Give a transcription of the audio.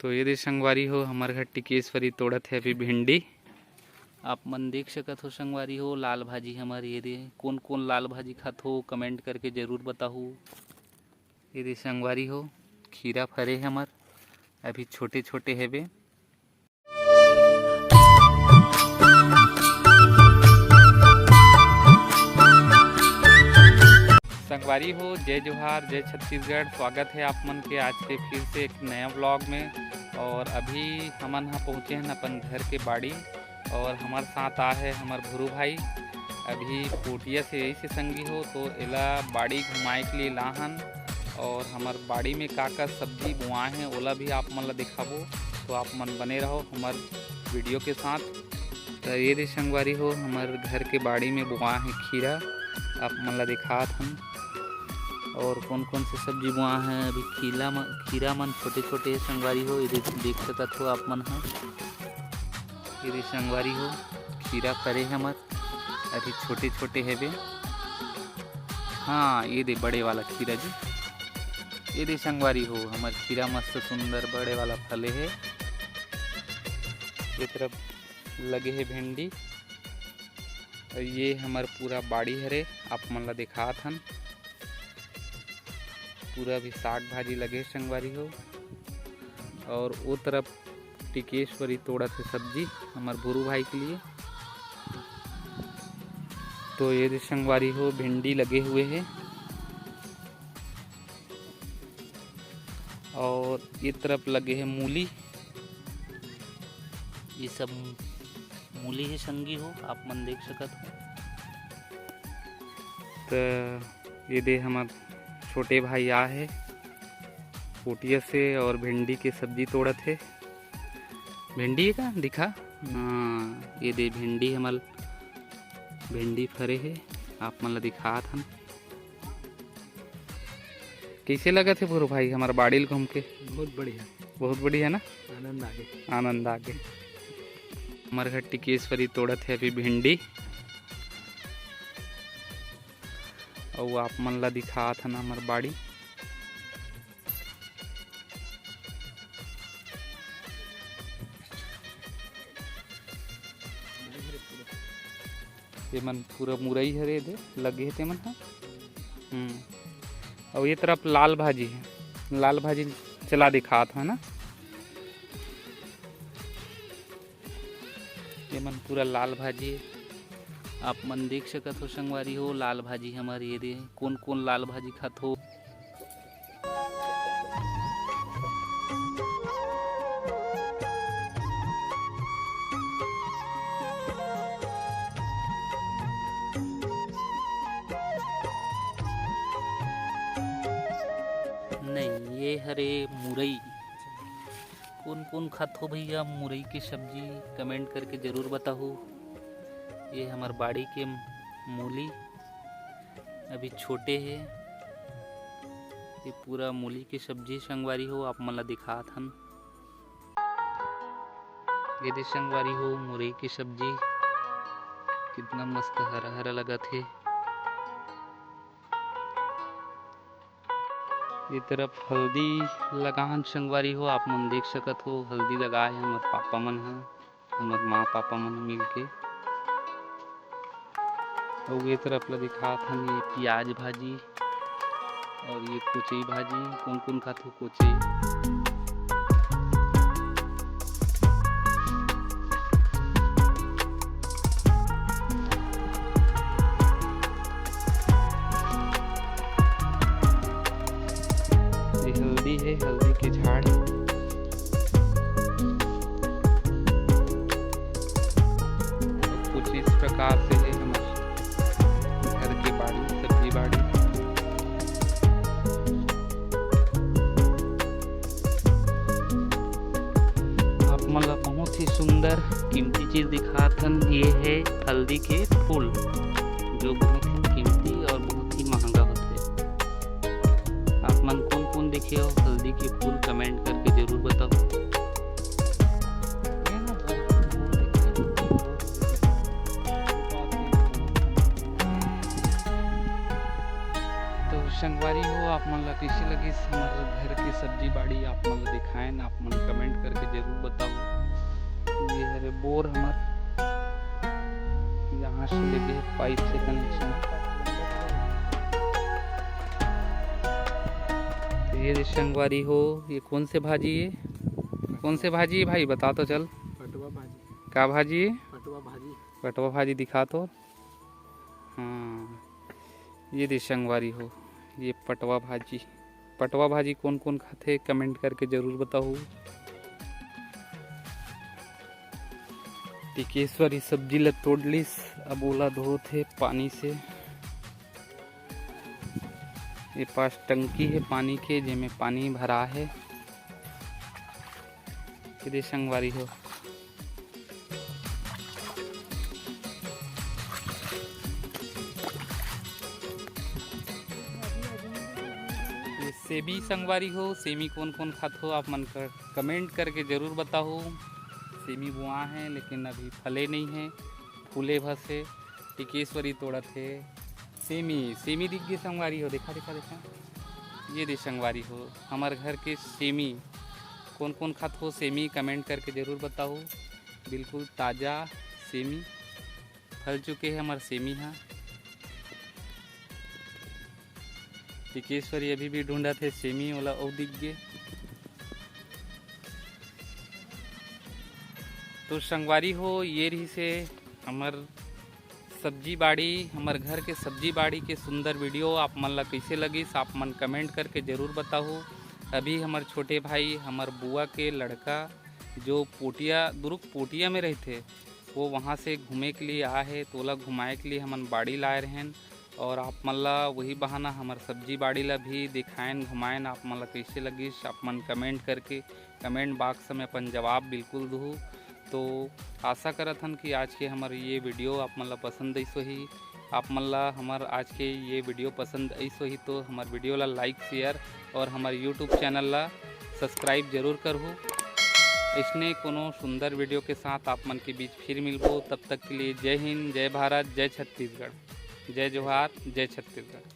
तो ये दे संगवारी हो हमारे घर टिकेश्वरी तोड़त है अभी भिंडी। आप मन देख सकत हो संगवारी हो लाल भाजी हमारे ये दे कौन कौन लाल भाजी खात हो कमेंट करके ज़रूर बताहू। ये दे संगवारी हो खीरा फरे हमार अभी छोटे छोटे हेबे। संगवारी हो जय जोहार जय छत्तीसगढ़। स्वागत है आप मन के आज के फिर से एक नया व्लॉग में। और अभी हमन यहाँ पहुँचे हैं अपन घर के बाड़ी और हमारे साथ आ है हमार भुरू भाई। अभी पोटिया से यही से संगी हो तो एला बाड़ी घुमाए के लिए लाहन और हमार बाड़ी में का सब्जी बुआए हैं ओला भी आप मन ला दिखाबो। तो आप मन बने रहो हमार वीडियो के साथ। तो ये दे संगवारी हो हमार घर के बाड़ी में बुआ है खीरा आप मन ला दिखात हम। और कौन कौन से सब्जी बुआ हैं अभी खीरा मन छोटे छोटे संगवारी हो ये देख सकत हो आप मन है। ये संगवारी हो खीरा फरे हमार अभी छोटे छोटे हेबे। हाँ ये दे बड़े वाला खीरा जी। ये दे संगवारी हो हमार खीरा मस्त सुंदर बड़े वाला फले है। ये तरफ लगे है भिंडी और ये हमार पूरा बाड़ी हरे आप मन ला दिखात हन। पूरा भी साग भाजी लगे संगवारी हो। और वो तरफ टिकेश्वरी तोड़ा थे सब्जी हमार भुरू भाई के लिए। तो ये संगवारी हो भिंडी लगे हुए हैं और ये तरफ लगे हैं मूली। ये सब मूली है संगी हो आप मन देख सकत हो। तो ये दे हमार छोटे भाई आ है पोटिया से और भिंडी के सब्जी तोड़त है। भिंडी है का दिखा। हाँ ये दे भिंडी हमार भिंडी फरे है आप मन ला दिखात हम। कैसे लगा थे भुरू भाई हमारा बाड़ी घूम के? बहुत बढ़िया ना। आनंद आ गए। हमारे घर टिकेश्वरी तोड़त है अभी भिंडी और आप मन ला दिखात हन हमार बाड़ी। ये मन पूरा मुरई हरे दे लगे थे मन। और ये तरफ लाल भाजी है लाल भाजी चला दिखात है ना। ये मन पूरा लाल भाजी है आप मन देख सकत हो संगवारी हो लाल भाजी हमारी ये दे कौन कौन लाल भाजी खात हो। नहीं ये हरे मुरई कौन कौन खात हो भैया मुरई की सब्जी कमेंट करके ज़रूर बताओ। ये हमार बाड़ी के मूली अभी छोटे हैं। ये पूरा मूली की सब्जी संगवारी हो आप मन ला दिखात हन। ये दे संगवारी हो मुरई की सब्जी कितना मस्त हरा हरा लगा थे। ये तरफ हल्दी लगान संगवारी हो आप मन देख सकत हो हल्दी लगाए हमार पापा मन है हमार माँ पापा मन मिल के। और ये तरफ ला दिखात हन ये प्याज भाजी और ये कोचई भाजी कौन कौन खात हो कोचई। ये हल्दी है हल्दी के झाड़ कुछ इस प्रकार से है हमारे घर की बाड़ी सब्जी बाड़ी। आप मतलब बहुत ही सुंदर कीमती चीज दिखाथन। ये है हल्दी के फूल जो बहुत ही कीमती और बहुत ही महंगा होते। आप मन कौन कौन देखे हो हल्दी के फूल कमेंट करके जरूर बताओ। संगवारी हो आप मन ला कैसी लगी हमारे घर की सब्जी बाड़ी आप मन ला दिखाएं आप मन कमेंट करके जरूर बताओ। ये है रे बोर हमार, यहाँ से लेके पाइप से कनेक्शन। तो ये संगवारी हो, ये कौन से भाजी है, कौन से भाजी है भाई बता तो चल। पटवा भाजी। क्या भाजी है? पटवा भाजी। पटवा भाजी दिखा तो। हाँ ये दिशंगवारी हो, ये पटवा भाजी। पटवा भाजी कौन कौन खाते कमेंट करके जरूर बताओ। टिकेश्वरी सब्जी ला तोड़लिस, अब ओला धोते पानी से। ये पास टंकी है पानी के, जिसमें पानी भरा है। ये संगवारी हो, ये सेमी संगवारी हो। सेमी कौन कौन खात हो आप मन कर कमेंट करके जरूर बताओ। सेमी बुआ है लेकिन अभी फले नहीं है, फूले भस है। टिकेश्वरी तोड़त है। सेमी दिख गई संगवारी हो, देखा देखा देखा। ये दे संगवारी हो हमारे घर के सेमी। कौन कौन खात हो सेमी कमेंट करके ज़रूर बताओ। बिल्कुल ताज़ा सेमी फल चुके हैं हमारे सेमी। हाँ टिकेश्वरी अभी भी ढूंढा थे सेमी वाला, और दिख गए। तो संगवारी हो ये रही से हमार सब्जी बाड़ी, हमारे घर के सब्जी बाड़ी के सुंदर वीडियो आप मन ला कैसे लगिस आप मन कमेंट करके ज़रूर बताओ। अभी हमारे छोटे भाई हमार बुआ के लड़का जो पोटिया में रहते, वो वहाँ से घूमे के लिए आए है, तो ओला घुमाए के लिए हमन बाड़ी लाए रहें। और आप मन ला वही बहाना हमार सब्जी बाड़ी ला भी दिखाएन घुमाएन। आप मन ला कैसे लगिस आप मन कमेंट करके कमेंट बॉक्स में अपन जवाब बिल्कुल दूँ। तो आशा करत हन कि आज के हमारे ये वीडियो आप मन ला पसंद ऐसो ही। आप मन ला हमार आज के ये वीडियो पसंद ऐसो ही तो हमार वीडियो ला लाइक शेयर और हमारे यूट्यूब चैनल ला सब्सक्राइब जरूर करहु। इसने कोनो सुंदर वीडियो के साथ आप मन के बीच फिर मिलबो। तब तक के लिए जय हिंद, जय भारत, जय छत्तीसगढ़, जय जोहार, जय छत्तीसगढ़।